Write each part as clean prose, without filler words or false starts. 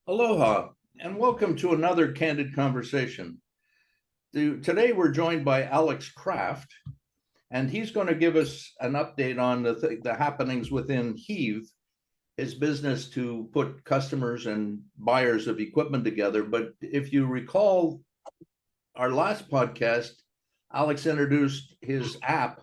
Aloha, and welcome to another Candid Conversation. Today we're joined by Alex Kraft, and he's going to give us an update on the happenings within Heave, his business to put customers and buyers of equipment together. But if you recall our last podcast, Alex introduced his app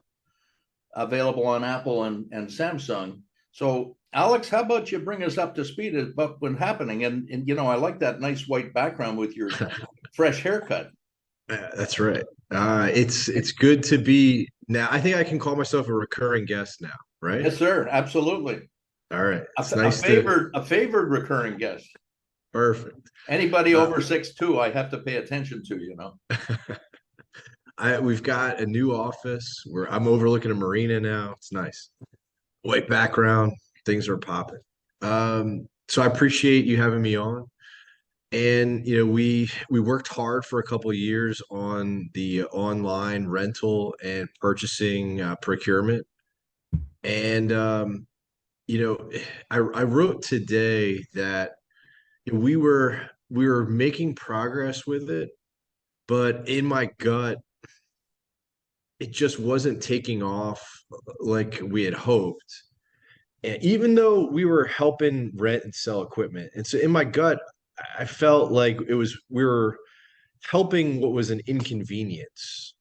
available on Apple and Samsung. So, Alex, how about you bring us up to speed about what's happening? And I like that nice white background with your fresh haircut. That's right. It's good to be now. I think I can call myself a recurring guest now, right? Yes, sir. Absolutely. All right. A, It's a nice to favored a favored recurring guest. perfect. Anybody Uh, over 6'2", I have to pay attention to. we've got a new office where I'm overlooking a marina now. It's nice. White background, things are popping. So I appreciate you having me on. And we worked hard for a couple of years on the online rental and purchasing procurement. And you know, I wrote today that we were making progress with it, but in my gut, it just wasn't taking off like we had hoped. And even though we were helping rent and sell equipment, and so in my gut, I felt like we were helping what was an inconvenience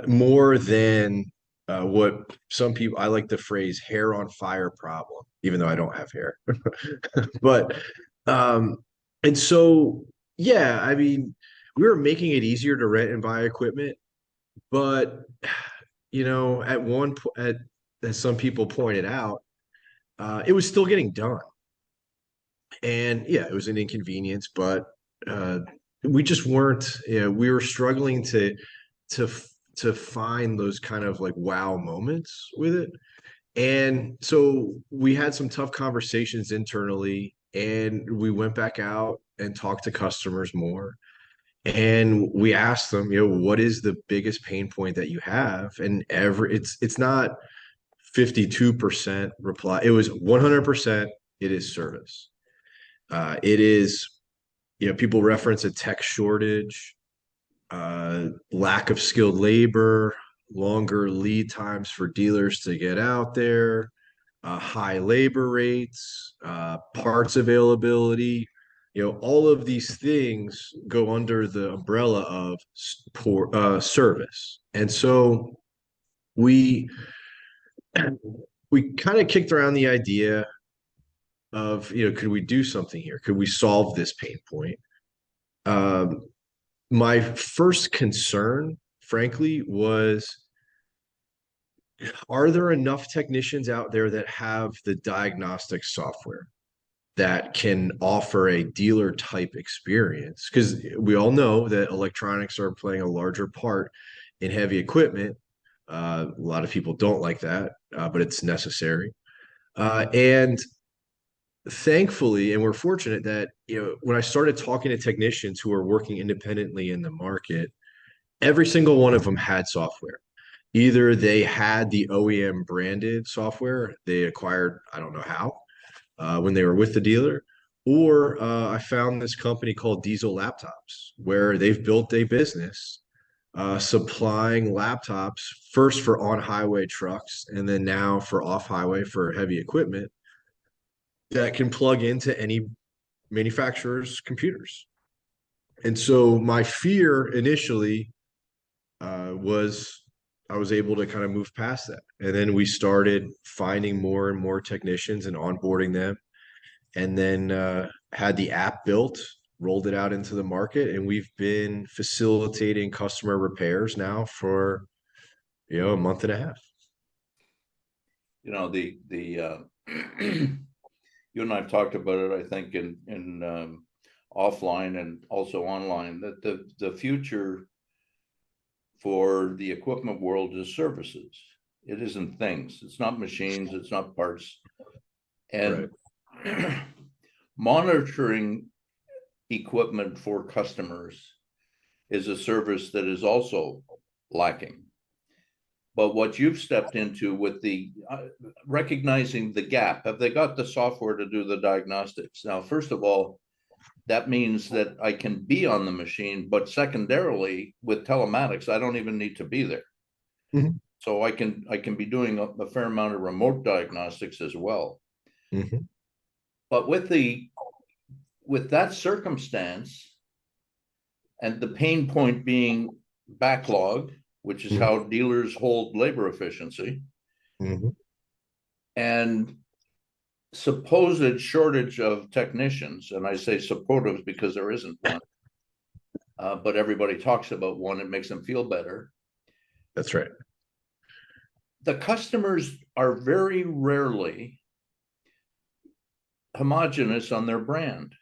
more than what some people I like the phrase hair on fire problem, even though I don't have hair. But um and so yeah, I mean, we were making it easier to rent and buy equipment, but at one point, as some people pointed out, it was still getting done. And yeah, it was an inconvenience, but uh we just weren't, we were struggling to to find those kind of like wow moments with it. And so we had some tough conversations internally, and we went back out and talked to customers more. And we asked them, what is the biggest pain point that you have? And it's not 52% reply. It was 100%. It is service. It is, people reference a tech shortage, lack of skilled labor, longer lead times for dealers to get out there, high labor rates, parts availability. All of these things go under the umbrella of poor service. And so we we kind of kicked around the idea of, could we do something here? Could we solve this pain point? Um, my first concern, frankly, was, are there enough technicians out there that have the diagnostic software that can offer a dealer type experience? Because we all know that electronics are playing a larger part in heavy equipment. A lot of people don't like that, but it's necessary. And thankfully, and we're fortunate that, when I started talking to technicians who are working independently in the market, every single one of them had software. Either they had the OEM branded software they acquired, I don't know how, when they were with the dealer, or I found this company called Diesel Laptops, where they've built a business supplying laptops first for on highway trucks and then now for off highway for heavy equipment that can plug into any manufacturer's computers. And so my fear initially was I was able to kind of move past that. And then we started finding more and more technicians and onboarding them. And then had the app built, rolled it out into the market, and we've been facilitating customer repairs now for, a month and a half. The you and I've talked about it, I think, in offline and also online, that the future for the equipment world is services. It isn't things. It's not machines. It's not parts. Right. And monitoring equipment for customers is a service that is also lacking. But what you've stepped into with the recognizing the gap, have they got the software to do the diagnostics? Now, first of all, that means that I can be on the machine, but secondarily with telematics, I don't even need to be there. Mhm. So I can be doing a fair amount of remote diagnostics as well. Mhm. But with that circumstance, and the pain point being backlog, which is Mhm. how dealers hold labor efficiency, Mhm. and supposed shortage of technicians, and I say supportive because there isn't one, but everybody talks about one. It makes them feel better. That's right. The customers are very rarely homogenous on their brand.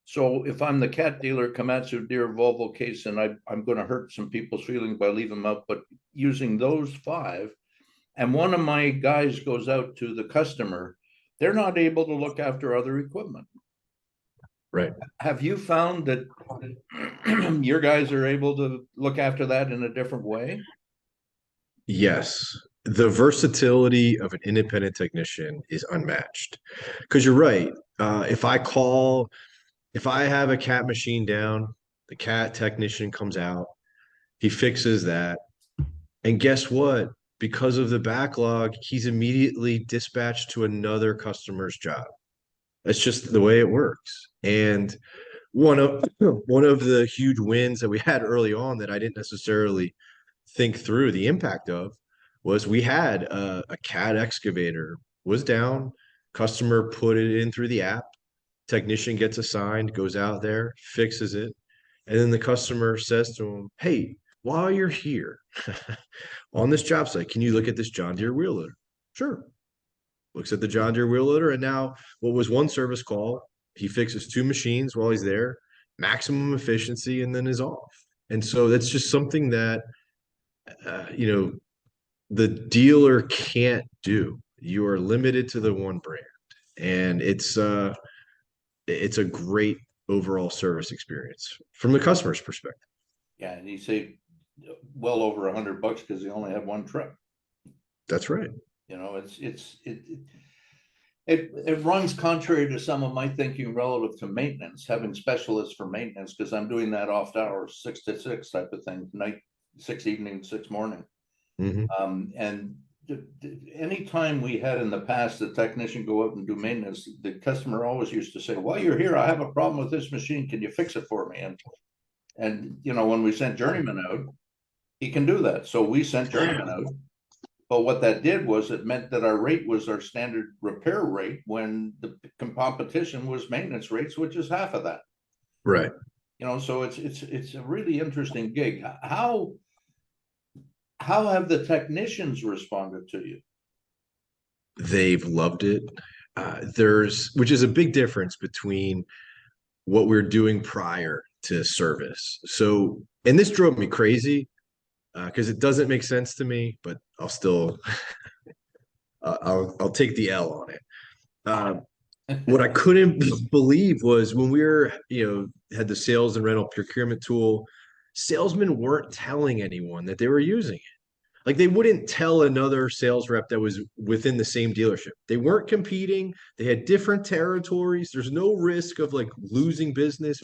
So if I'm the cat dealer, Komatsu, Deere, Volvo, Case, and I'm going to hurt some people's feelings by leaving them out, but using those five, and one of my guys goes out to the customer, they're not able to look after other equipment. Right. Have you found that your guys are able to look after that in a different way? Yes. The versatility of an independent technician is unmatched. Because you're right. If I have a cat machine down, the cat technician comes out, he fixes that. And guess what? Because of the backlog, he's immediately dispatched to another customer's job. That's just the way it works. And one of one of the huge wins that we had early on that I didn't necessarily think through the impact of was we had a cat excavator was down, customer put it in through the app, technician gets assigned, goes out there, fixes it, and then the customer says to him, "Hey, while you're here on this job site, can you look at this John Deere wheel loader?" Sure. Looks at the John Deere wheel loader, and now what was one service call, he fixes two machines while he's there, maximum efficiency, and then is off. And so that's just something that you know the dealer can't do. You are limited to the one brand, and it's a great overall service experience from the customer's perspective. Yeah, and you say well over $100 because they only have one trip. That's right. You know, it runs contrary to some of my thinking relative to maintenance, having specialists for maintenance, because I'm doing that off hours, 6 to 6 type of thing, night, 6 evening, 6 morning. Hmm. And anytime we had in the past the technician go out and do maintenance, the customer always used to say, "While you're here, I have a problem with this machine. Can you fix it for me?" And when we sent journeyman out, he can do that. So we sent journeyman out. But what that did was it meant that our rate was our standard repair rate when the competition was maintenance rates, which is half of that. Right. So it's a really interesting gig. How have the technicians responded to you? They've loved it. Which is a big difference between what we're doing prior to service. So, and this drove me crazy because it doesn't make sense to me, but I'll still, I'll take the L on it. What I couldn't believe was when we were, had the sales and rental procurement tool, salesmen weren't telling anyone that they were using it. Like they wouldn't tell another sales rep that was within the same dealership. They weren't competing. They had different territories. There's no risk of like losing business.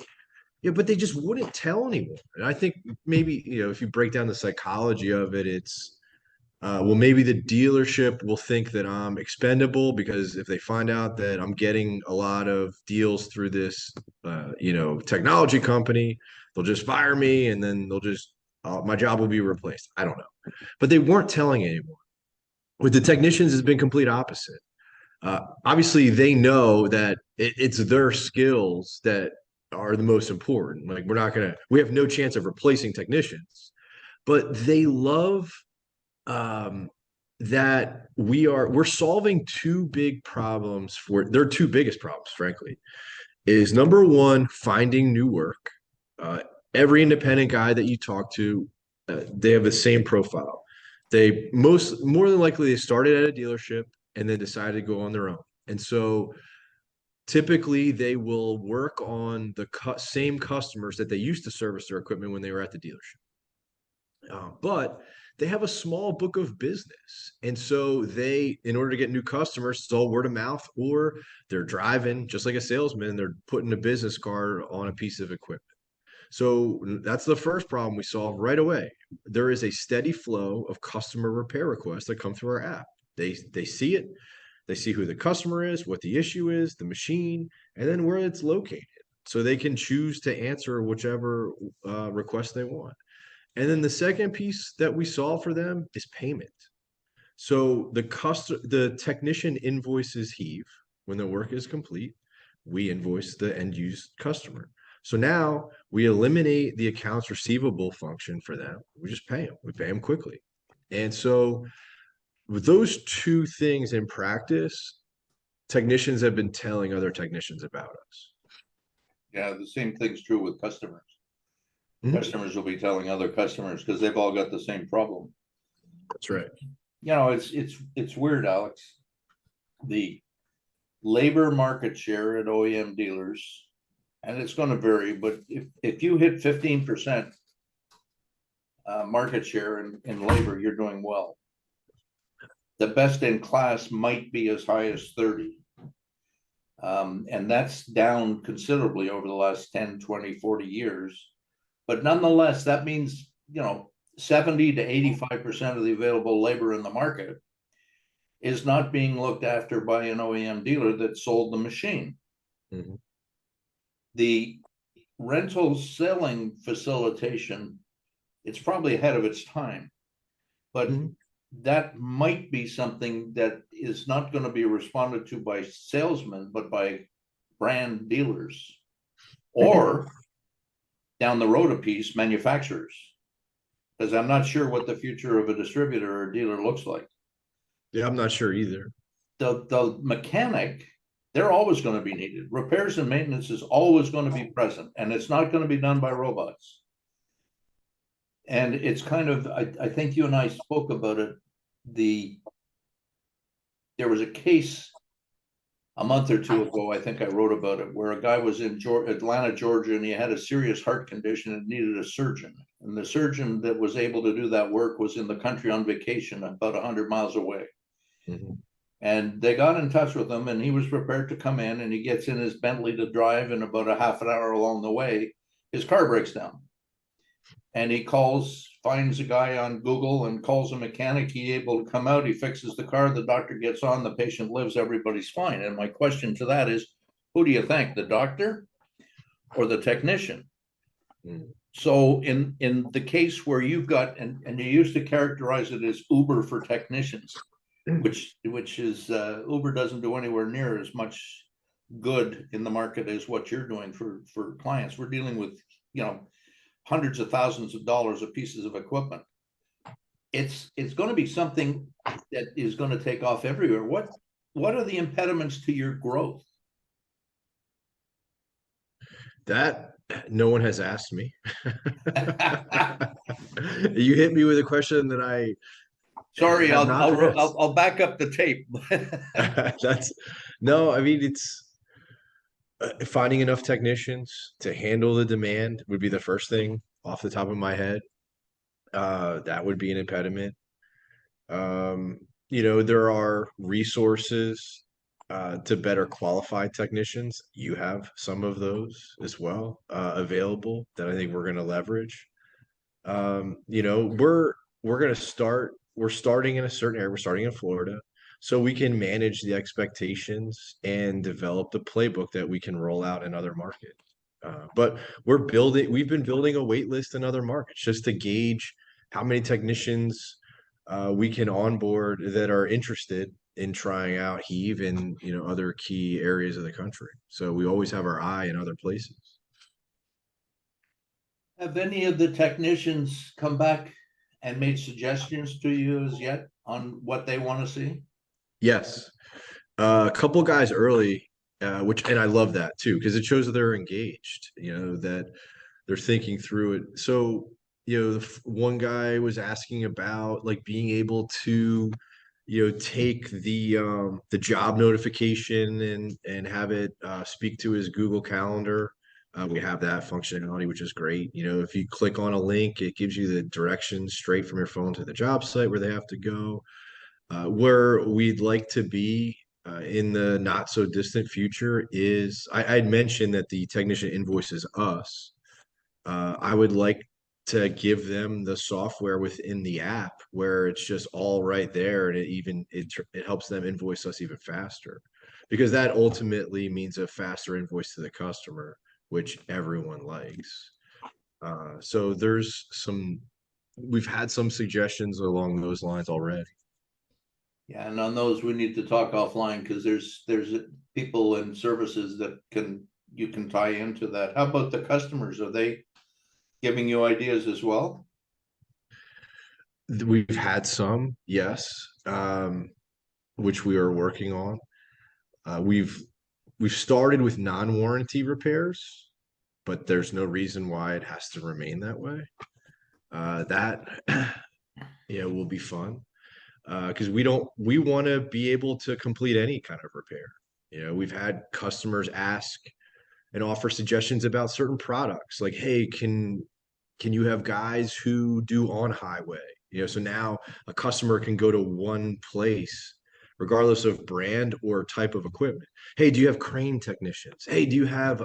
Yeah, but they just wouldn't tell anyone. And I think maybe, if you break down the psychology of it, it's well, maybe the dealership will think that I'm expendable because if they find out that I'm getting a lot of deals through this, technology company, they'll just fire me and then my job will be replaced. I don't know, but they weren't telling anyone. With the technicians, it's been complete opposite. Obviously, they know that it's their skills that are the most important. Like we have no chance of replacing technicians, but they love um, that we're solving two big problems for their two biggest problems, frankly, is number one, finding new work. Uh, every independent guy that you talk to, they have the same profile. More than likely they started at a dealership and then decided to go on their own. And so typically they will work on the same customers that they used to service their equipment when they were at the dealership. But they have a small book of business. And so they, in order to get new customers, it's all word of mouth, or they're driving just like a salesman, they're putting a business card on a piece of equipment. So that's the first problem we solve right away. There is a steady flow of customer repair requests that come through our app. They see it, they see who the customer is, what the issue is, the machine, and then where it's located. So they can choose to answer whichever request they want. And then the second piece that we solve for them is payment. So the technician invoices Heave when the work is complete. We invoice the end use customer. So now we eliminate the accounts receivable function for them. We just pay them. We pay them quickly. And so with those two things in practice, technicians have been telling other technicians about us. Yeah, the same thing's true with customers. Mhm. Customers will be telling other customers because they've all got the same problem. That's right. You know, it's weird, Alex. The labor market share at OEM dealers, and it's going to vary, but if you hit 15% market share in labor, you're doing well. The best in class might be as high as 30. And that's down considerably over the last 10, 20, 40 years. But nonetheless, that means, 70 to 85% of the available labor in the market is not being looked after by an OEM dealer that sold the machine. Mm-hmm. The rental selling facilitation, it's probably ahead of its time, but Mm-hmm. that might be something that is not going to be responded to by salesmen, but by brand dealers, or down the road a piece, manufacturers. Because I'm not sure what the future of a distributor or dealer looks like. Yeah, I'm not sure either. The mechanic, they're always going to be needed. Repairs and maintenance is always going to be present, and it's not going to be done by robots. And it's kind of, I think you and I spoke about it. There was a case a month or two ago, I think I wrote about it, where a guy was in Atlanta, Georgia, and he had a serious heart condition and needed a surgeon. And the surgeon that was able to do that work was in the country on vacation about 100 miles away. Mm-hmm. And they got in touch with him, and he was prepared to come in, and he gets in his Bentley to drive, and about a half an hour along the way, his car breaks down. And he finds a guy on Google and calls a mechanic. He able to come out, he fixes the car, the doctor gets on, the patient lives, everybody's fine. And my question to that is, who do you thank, the doctor or the technician? Mm. So in the case where you've got, and you used to characterize it as Uber for technicians, which is Uber doesn't do anywhere near as much good in the market as what you're doing for clients. We're dealing with, hundreds of thousands of dollars of pieces of equipment. It's going to be something that is going to take off everywhere. What are the impediments to your growth? That no one has asked me. You hit me with a question that I sorry, I'll back up the tape. That's no, I mean, it's finding enough technicians to handle the demand would be the first thing off the top of my head. That would be an impediment. There are resources to better qualify technicians. You have some of those as well available that I think we're going to leverage. We're going to start. We're starting in a certain area. We're starting in Florida, so we can manage the expectations and develop the playbook that we can roll out in other markets. But we've been building a wait list in other markets just to gauge how many technicians we can onboard that are interested in trying out Heave in other key areas of the country. So we always have our eye in other places. Have any of the technicians come back and made suggestions to you as yet on what they want to see? Yes. A couple guys early, and I love that too, because it shows that they're engaged, that they're thinking through it. So, one guy was asking about like being able to, take the job notification and have it speak to his Google Calendar We have that functionality, which is great. You know, if you click on a link, it gives you the directions straight from your phone to the job site where they have to go. Where we'd like to be in the not so distant future is I'd mentioned that the technician invoices us. I would like to give them the software within the app where it's just all right there, and it helps them invoice us even faster, because that ultimately means a faster invoice to the customer, which everyone likes. So we've had some suggestions along those lines already. Yeah, and on those, we need to talk offline because there's people and services that you can tie into that. How about the customers? Are they giving you ideas as well? We've had some, yes, which we are working on. We've started with non-warranty repairs, but there's no reason why it has to remain that way. That yeah, will be fun because we want to be able to complete any kind of repair. You know, we've had customers ask and offer suggestions about certain products, like, hey, can you have guys who do on highway? You know, so now a customer can go to one place regardless of brand or type of equipment. Hey, do you have crane technicians? Hey, do you have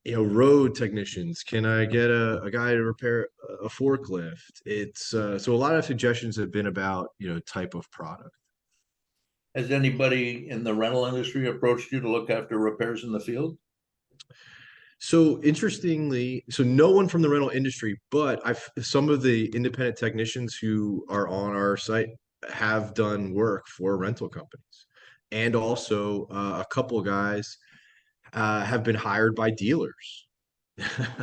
road technicians? Can I get a guy to repair a forklift? It's so a lot of suggestions have been about, type of product. Has anybody in the rental industry approached you to look after repairs in the field? So interestingly, so no one from the rental industry, but some of the independent technicians who are on our site have done work for rental companies, and also a couple guys have been hired by dealers.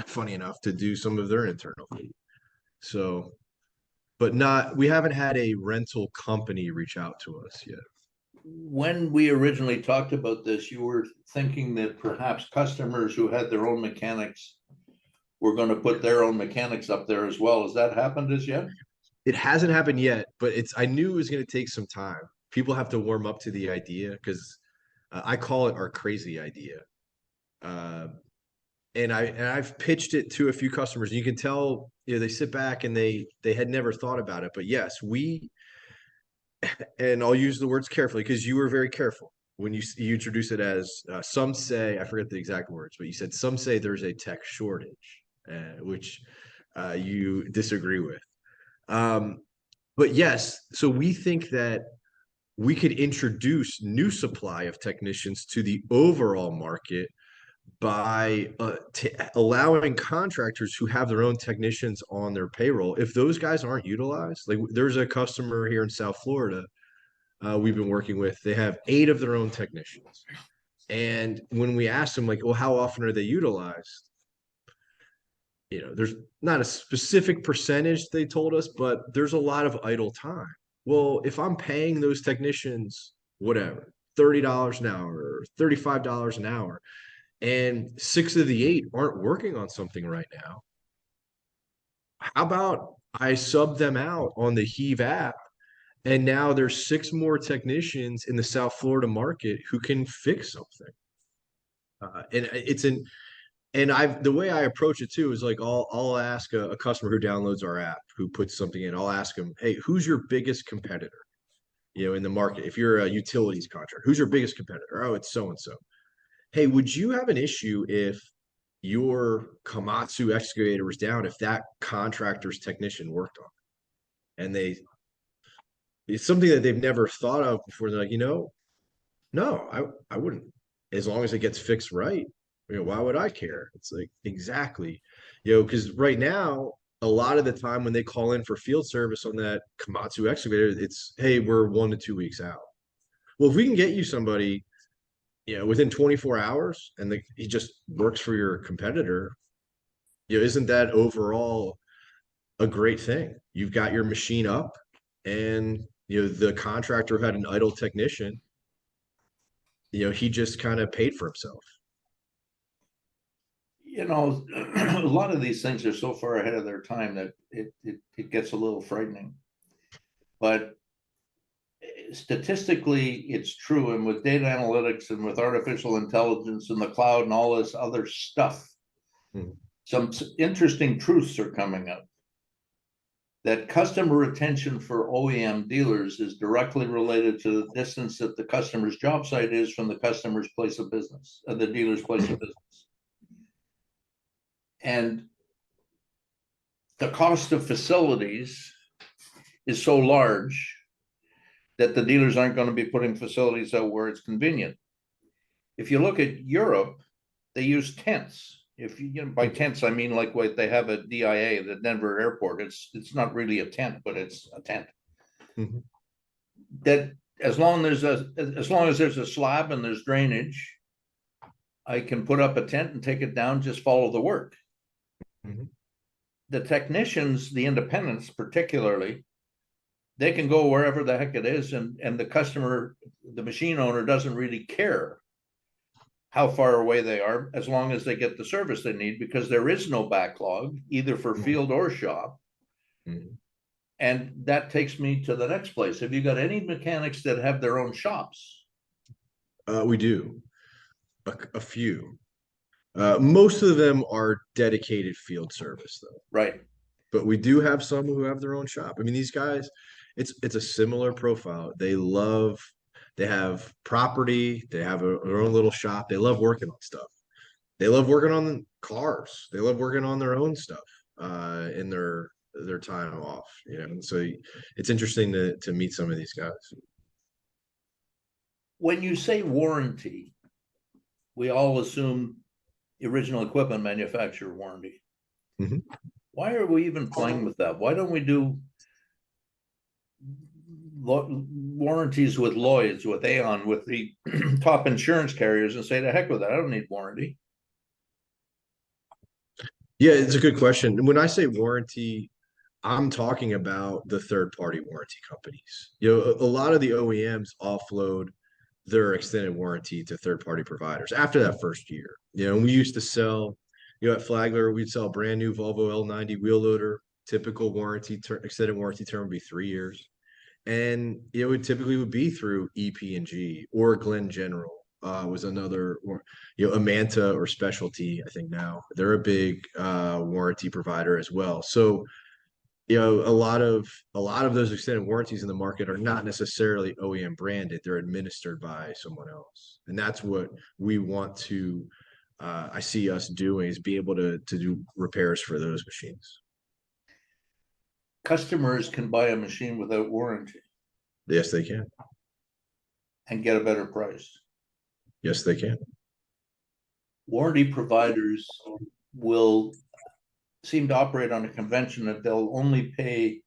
Funny enough, to do some of their internal fleet. So, but we haven't had a rental company reach out to us yet. When we originally talked about this, you were thinking that perhaps customers who had their own mechanics were going to put their own mechanics up there as well. Has that happened as yet? It hasn't happened yet, but I knew it was going to take some time. People have to warm up to the idea because I call it our crazy idea. Uh, I've pitched it to a few customers. And you can tell, they sit back and they had never thought about it. But yes, and I'll use the words carefully because you were very careful when you introduce it as some say, I forget the exact words, but you said some say there's a tech shortage, which you disagree with. But yes, so we think that we could introduce new supply of technicians to the overall market by allowing contractors who have their own technicians on their payroll. If those guys aren't utilized, like there's a customer here in South Florida we've been working with, they have 8 of their own technicians. And when we asked them, like, well, how often are they utilized? There's not a specific percentage they told us, but there's a lot of idle time. Well, if I'm paying those technicians, whatever, $30 an hour or $35 an hour, and 6 of the 8 aren't working on something right now, how about I sub them out on the Heave app? And now there's 6 more technicians in the South Florida market who can fix something. And it's an and the way I approach it too is like I'll ask a customer who downloads our app, who puts something in. I'll ask them, hey, who's your biggest competitor? In the market. If you're a utilities contractor, who's your biggest competitor? Oh, it's so and so. Hey, would you have an issue if your Komatsu excavator was down if that contractor's technician worked on it? And it's something that they've never thought of before. They're like, no, I wouldn't. As long as it gets fixed right, why would I care? It's like, exactly, because right now, a lot of the time when they call in for field service on that Komatsu excavator, it's, hey, we're 1 to 2 weeks out. Well, if we can get you somebody, within 24 hours and he just works for your competitor, isn't that overall a great thing? You've got your machine up and, the contractor had an idle technician, he just kind of paid for himself. A lot of these things are so far ahead of their time that it gets a little frightening. But statistically, it's true. And with data analytics and with artificial intelligence and the cloud and all this other stuff, some interesting truths are coming up. That customer retention for OEM dealers is directly related to the distance that the customer's job site is from the customer's place of business, the dealer's place of business. And the cost of facilities is so large that the dealers aren't going to be putting facilities out where it's convenient. If you look at Europe, they use tents. If you by tents, I mean like what they have at DIA, the Denver airport. It's not really a tent, but it's a tent. That as long as there's a slab and there's drainage, I can put up a tent and take it down, just follow the work. The technicians, the independents particularly, they can go wherever the heck it is, and the customer, the machine owner, doesn't really care how far away they are, as long as they get the service they need, because there is no backlog, either for field or shop. And that takes me to the next place. Have you got any mechanics that have their own shops? We do. A few. Most of them are dedicated field service, though. Right. But we do have some who have their own shop. I mean, these guys, it's a similar profile. They have property, they have their own little shop. They love working on stuff. They love working on cars. They love working on their own stuff in their time off. You know, and so it's interesting to meet some of these guys. When you say warranty, we all assume the original equipment manufacturer warranty. Why are we even playing with that? Why don't we do warranties with Lloyd's, with Aon, with the top insurance carriers, and say, the heck with that, I don't need warranty? Yeah, it's a good question. When I say warranty, I'm talking about the third-party warranty companies. You know, a lot of the OEMs offload their extended warranty to third-party providers after that first year. You know, we used to sell, at Flagler, we'd sell a brand new Volvo L90 wheel loader. Typical extended warranty term would be 3 years. And it would typically be through EP&G or Glen General was another, or Amanta or Specialty. I think now they're a big warranty provider as well. So a lot of those extended warranties in the market are not necessarily OEM branded. They're administered by someone else, and that's what we want to. I see us doing is be able to do repairs for those machines. Customers can buy a machine without warranty. Yes, they can. And get a better price. Yes, they can. Warranty providers will seem to operate on a convention that they'll only pay,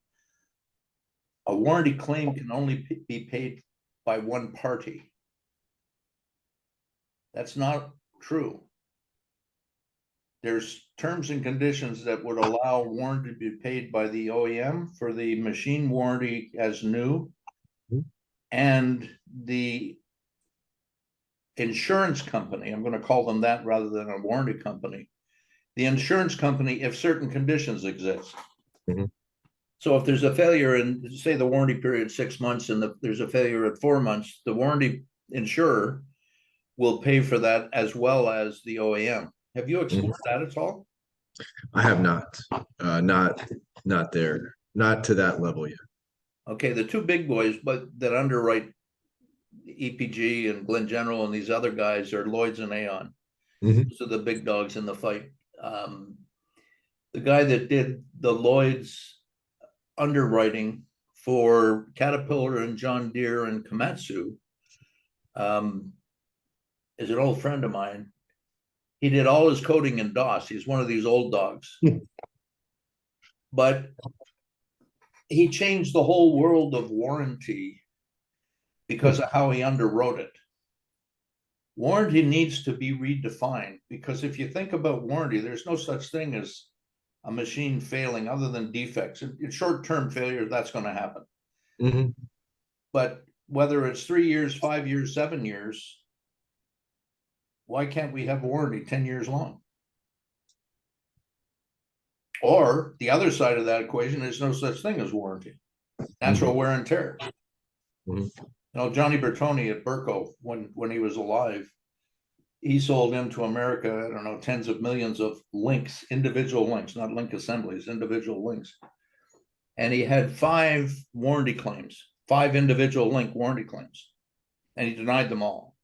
a warranty claim can only be paid by one party. That's not true. There's terms and conditions that would allow warranty to be paid by the OEM for the machine warranty as new, and the insurance company, I'm going to call them that rather than a warranty company, the insurance company, if certain conditions exist. So if there's a failure in, say, the warranty period 6 months, and there's a failure at 4 months, the warranty insurer will pay for that as well as the OEM. Have you explored that at all? I have not. Not there. Not to that level yet. Okay, the two big boys, but that underwrite EPG and Glen General and these other guys are Lloyd's and Aon. Those are the big dogs in the fight. The guy that did the Lloyd's underwriting for Caterpillar and John Deere and Komatsu is an old friend of mine. He did all his coding in DOS. He's one of these old dogs. But he changed the whole world of warranty because of how he underwrote it. Warranty needs to be redefined, because if you think about warranty, there's no such thing as a machine failing other than defects. In short-term failure, that's going to happen. But whether it's 3 years, 5 years, 7 years, why can't we have warranty 10 years long? Or the other side of that equation is no such thing as warranty. Natural wear and tear. Mhm. Johnny Bertoni at Burco, when he was alive, he sold into America, I don't know, tens of millions of links, individual links, not link assemblies, individual links. And he had 5 individual link warranty claims, and he denied them all.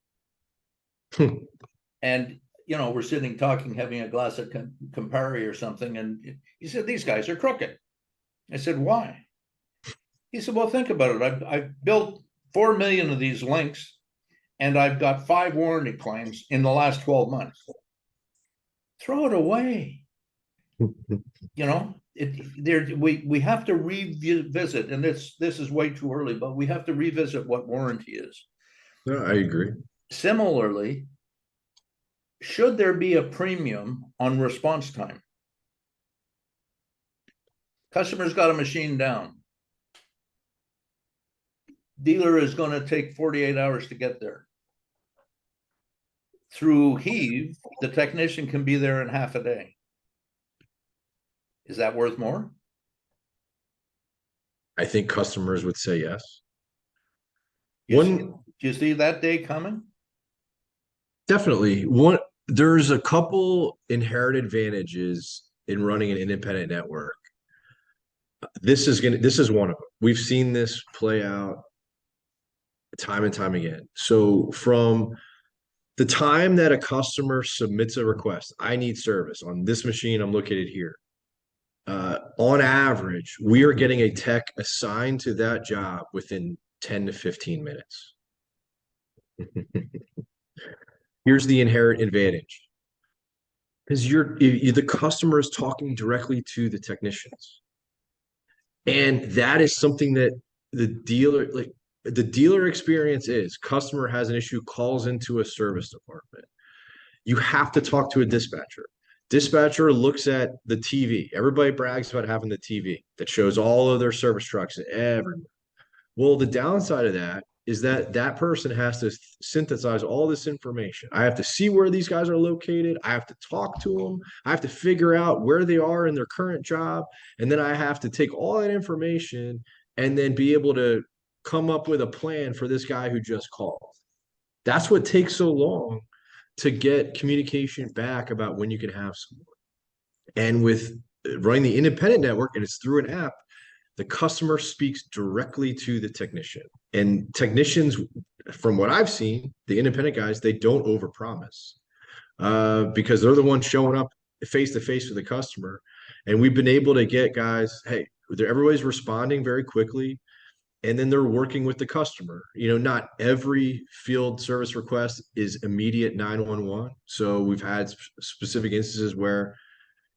And we're sitting talking, having a glass of Campari or something, and he said, "These guys are crooked." I said, "Why?" He said, "Well, think about it. I've built 4 million of these links, and I've got 5 warranty claims in the last 12 months. Throw it away." We have to revisit, and this is way too early, but we have to revisit what warranty is. No, I agree. Similarly, should there be a premium on response time? Customer's got a machine down. Dealer is going to take 48 hours to get there. Through Heave, the technician can be there in half a day. Is that worth more? I think customers would say yes. Do you see that day coming? Definitely. There's a couple inherent advantages in running an independent network. This is one of them. We've seen this play out time and time again. So from the time that a customer submits a request, I need service on this machine, I'm located here. On average, we are getting a tech assigned to that job within 10 to 15 minutes. Here's the inherent advantage. Because the customer is talking directly to the technicians. And that is something that the dealer experience is customer has an issue, calls into a service department. You have to talk to a dispatcher. Dispatcher looks at the TV. Everybody brags about having the TV that shows all of their service trucks everywhere. Well, the downside of that is that that person has to synthesize all this information. I have to see where these guys are located. I have to talk to them. I have to figure out where they are in their current job. And then I have to take all that information and then be able to come up with a plan for this guy who just called. That's what takes so long to get communication back about when you can have someone. And with running the independent network, and it's through an app, the customer speaks directly to the technician. And technicians, from what I've seen, the independent guys, they don't overpromise because they're the ones showing up face to face with the customer. And we've been able to get guys, hey, everybody's responding very quickly. And then they're working with the customer. Not every field service request is immediate 911. So we've had specific instances where,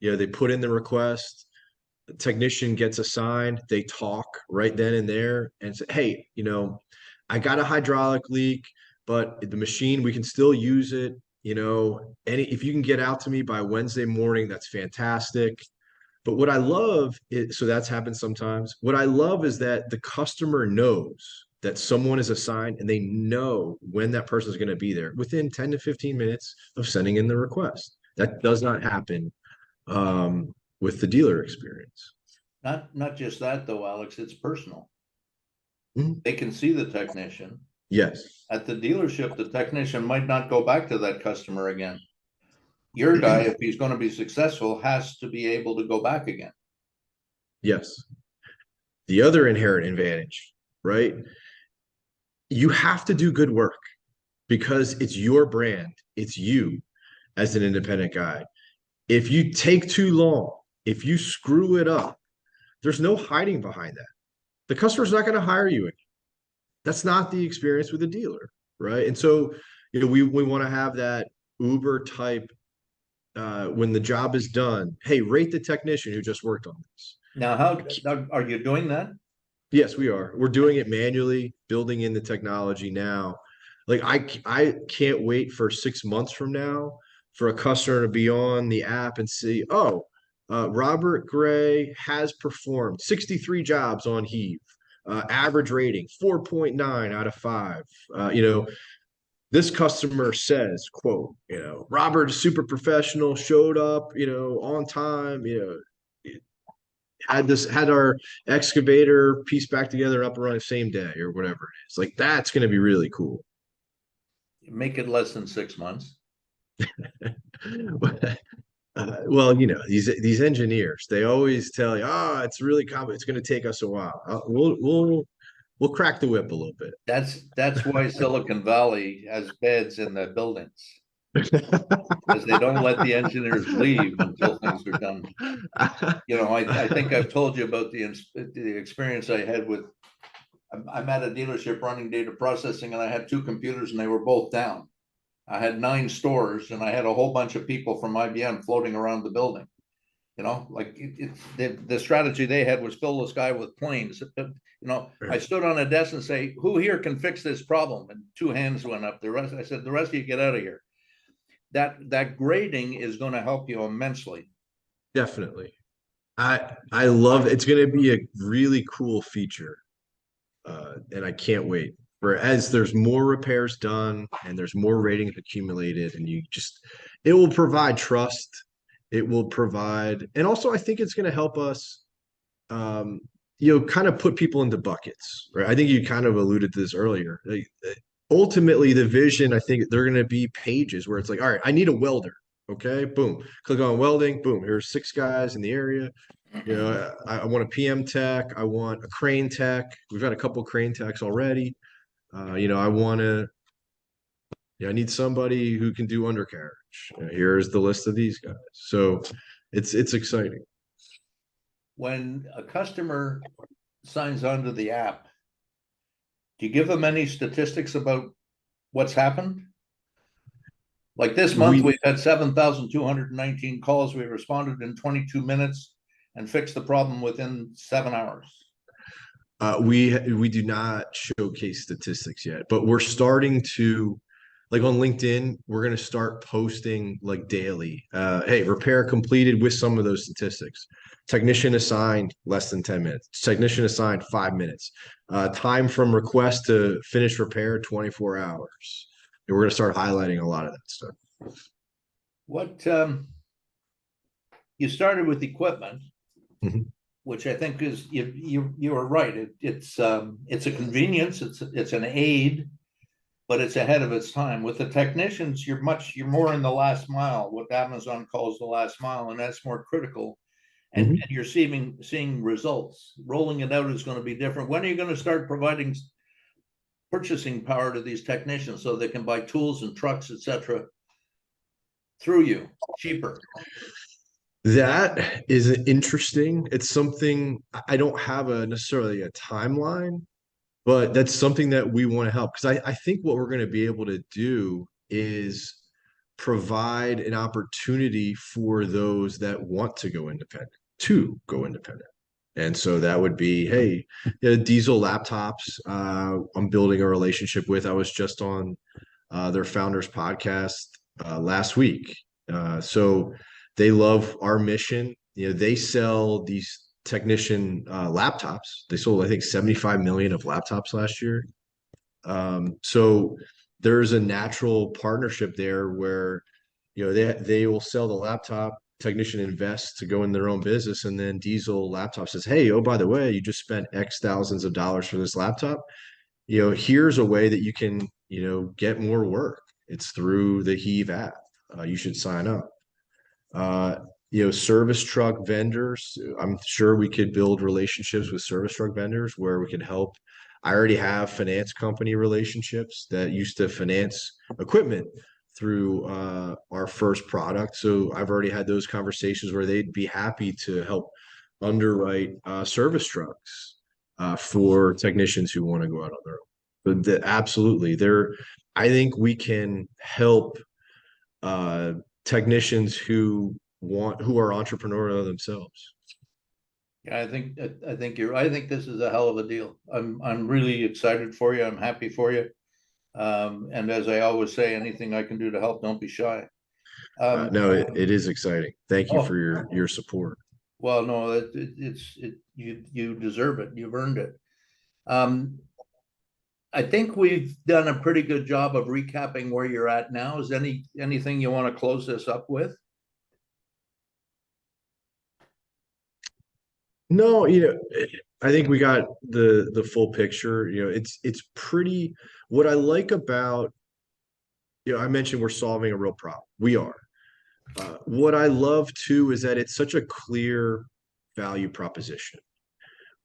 they put in the request, the technician gets assigned, they talk right then and there and say, hey, I got a hydraulic leak, but the machine, we can still use it. If you can get out to me by Wednesday morning, that's fantastic. But what I love is, so that's happened sometimes. What I love is that the customer knows that someone is assigned and they know when that person is going to be there within 10 to 15 minutes of sending in the request. That does not happen with the dealer experience. Not just that though, Alex, it's personal. Mhm. They can see the technician. Yes. At the dealership, the technician might not go back to that customer again. Your guy, if he's going to be successful, has to be able to go back again. Yes. The other inherent advantage, right? You have to do good work because it's your brand. It's you as an independent guy. If you take too long, if you screw it up, there's no hiding behind that. The customer's not going to hire you again. That's not the experience with a dealer, right? And so, we want to have that Uber type when the job is done. Hey, rate the technician who just worked on this. Now, how are you doing that? Yes, we are. We're doing it manually, building in the technology now. Like I can't wait for 6 months from now for a customer to be on the app and see, oh, Robert Gray has performed 63 jobs on Heave. Average rating 4.9 out of 5. This customer says, quote, Robert is super professional, showed up, on time, had our excavator pieced back together up around the same day or whatever it is. Like that's going to be really cool. Make it less than 6 months. Well, these engineers, they always tell you, "Oh, it's really it's going to take us a while." We'll crack the whip a little bit. That's why Silicon Valley has beds in the buildings, because they don't let the engineers leave until things are done. I think I've told you about the experience I had with. I'm at a dealership running data processing, and I had two computers, and they were both down. I had 9 stores, and I had a whole bunch of people from IBM floating around the building. The strategy they had was fill the sky with planes. I stood on a desk and say, "Who here can fix this problem?" And 2 hands went up. I said, "The rest of you get out of here." That grading is going to help you immensely. Definitely. I love it's going to be a really cool feature. And I can't wait for as there's more repairs done and there's more ratings accumulated, and it will provide trust. It will provide, and also I think it's going to help us, kind of put people into buckets, right? I think you kind of alluded to this earlier. Like, ultimately, the vision, I think they're going to be pages where it's like, all right, I need a welder. Okay, boom, click on welding. Boom, here's 6 guys in the area. I want a PM tech. I want a crane tech. We've got a couple crane techs already. I want to. I need somebody who can do undercarriage. Here's the list of these guys. So, it's exciting. When a customer signs onto the app, do you give them any statistics about what's happened? Like this month, we've had 7,219 calls. We responded in 22 minutes and fixed the problem within 7 hours. We do not showcase statistics yet, but we're starting to, like on LinkedIn, we're going to start posting like daily. Hey, repair completed with some of those statistics. Technician assigned less than 10 minutes. Technician assigned 5 minutes. Time from request to finish repair 24 hours. And we're going to start highlighting a lot of that stuff. What you started with equipment, mm-hmm. which I think is you are right. It's a convenience. It's an aid, but it's ahead of its time. With the technicians, you're more in the last mile. What Amazon calls the last mile, and that's more critical. And, mm-hmm. and you're seeing results. Rolling it out is going to be different. When are you going to start providing purchasing power to these technicians so they can buy tools and trucks, etc., through you cheaper? That is interesting. It's something I don't have necessarily a timeline, but that's something that we want to help, because I think what we're going to be able to do is provide an opportunity for those that want to go independent to go independent. And so that would be, hey, Diesel laptops. I'm building a relationship with. I was just on their founders podcast last week. So they love our mission. They sell these technician laptops. They sold, I think, 75 million of laptops last year. So there's a natural partnership there where, they will sell the laptop, technician invests to go in their own business, and then Diesel Laptop says, hey, oh, by the way, you just spent X thousands of dollars for this laptop. Here's a way that you can, get more work. It's through the Heave app. You should sign up. Service truck vendors. I'm sure we could build relationships with service truck vendors where we could help. I already have finance company relationships that used to finance equipment through our first product. So I've already had those conversations where they'd be happy to help underwrite service trucks for technicians who want to go out on their own. But absolutely, I think we can help technicians who are entrepreneurial themselves. Yeah, I think I think this is a hell of a deal. I'm really excited for you. I'm happy for you. And as I always say, anything I can do to help, don't be shy. No, it is exciting. Thank you for your support. Well, no, you deserve it. You've earned it. I think we've done a pretty good job of recapping where you're at now. Is anything you want to close this up with? No, I think we got the full picture. It's pretty. What I like about, I mentioned we're solving a real problem. We are. What I love too is that it's such a clear value proposition.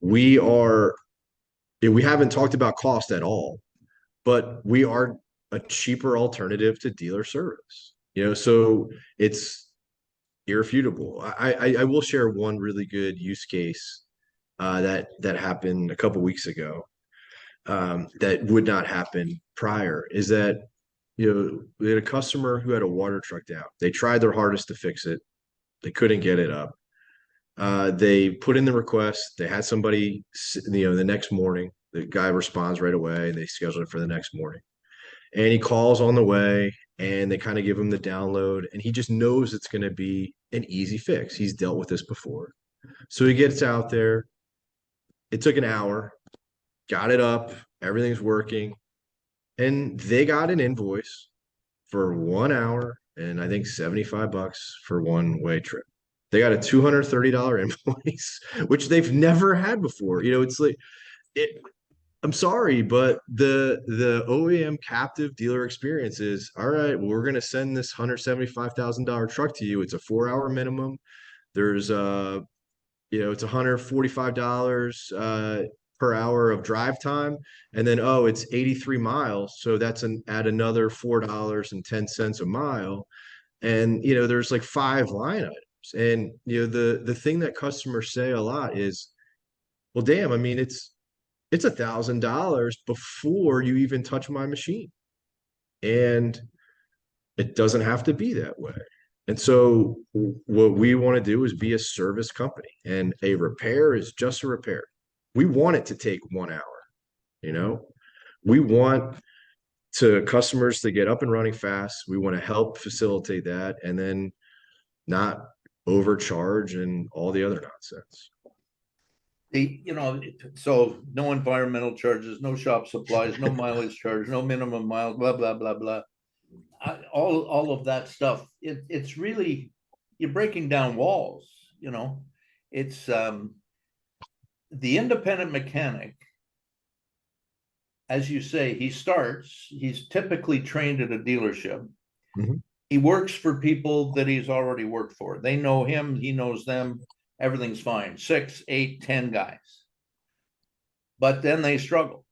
We are, we haven't talked about cost at all, but we are a cheaper alternative to dealer service. So it's irrefutable. I will share one really good use case that happened a couple weeks ago, that would not happen prior. Is that we had a customer who had a water truck down. They tried their hardest to fix it. They couldn't get it up. They put in the request. They had somebody, the next morning. The guy responds right away, and they schedule it for the next morning. And he calls on the way, and they kind of give him the download, and he just knows it's going to be an easy fix. He's dealt with this before. So he gets out there. It took an hour, got it up, everything's working, and they got an invoice for 1 hour and I think $75 for one way trip. They got a $230 invoice, which they've never had before. It's like it, I'm sorry, but the OEM captive dealer experience is all right. Well, we're gonna send this $175,000 truck to you. It's a 4 hour minimum. There's it's $145 per hour of drive time, and then it's 83 miles, so that's add another $4.10 a mile, and there's like 5 line items, and the thing that customers say a lot is, well, damn, I mean, it's $1,000 before you even touch my machine, and it doesn't have to be that way. And so what we want to do is be a service company, and a repair is just a repair. We want it to take 1 hour, you know? We want to customers to get up and running fast. We want to help facilitate that and then not overcharge and all the other nonsense. So no environmental charges, no shop supplies, no mileage charge, no minimum miles, blah, blah, blah, blah. All of that stuff. It's really, you're breaking down walls, it's the independent mechanic, as you say, he's typically trained at a dealership. Mm-hmm. He works for people that he's already worked for. They know him, he knows them, everything's fine. 6, 8, 10 guys. But then they struggle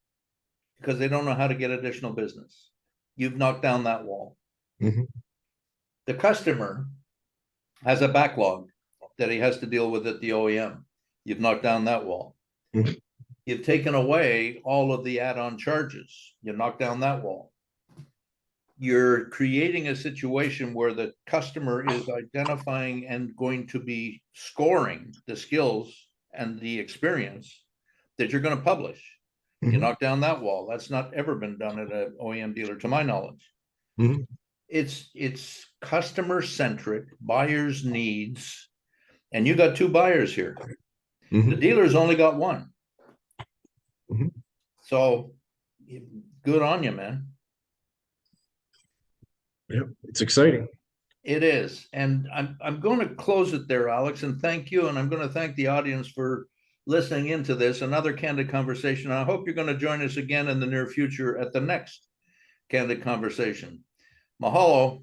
because they don't know how to get additional business. You've knocked down that wall. Mm-hmm. The customer has a backlog that he has to deal with at the OEM. You've knocked down that wall. Mm-hmm. You've taken away all of the add-on charges. You knock down that wall. You're creating a situation where the customer is identifying and going to be scoring the skills and the experience that you're going to publish. Mm-hmm. You knock down that wall. That's not ever been done at an OEM dealer, to my knowledge. Mm-hmm. It's customer centric, buyers' needs, and you got 2 buyers here. Mm-hmm. The dealer's only got 1. Mm-hmm. So good on you, man. Yeah, it's exciting. It is. And I'm going to close it there, Alex, and thank you. And I'm going to thank the audience for listening into this, another Candid Conversation. I hope you're going to join us again in the near future at the next Candid Conversation. Mahalo.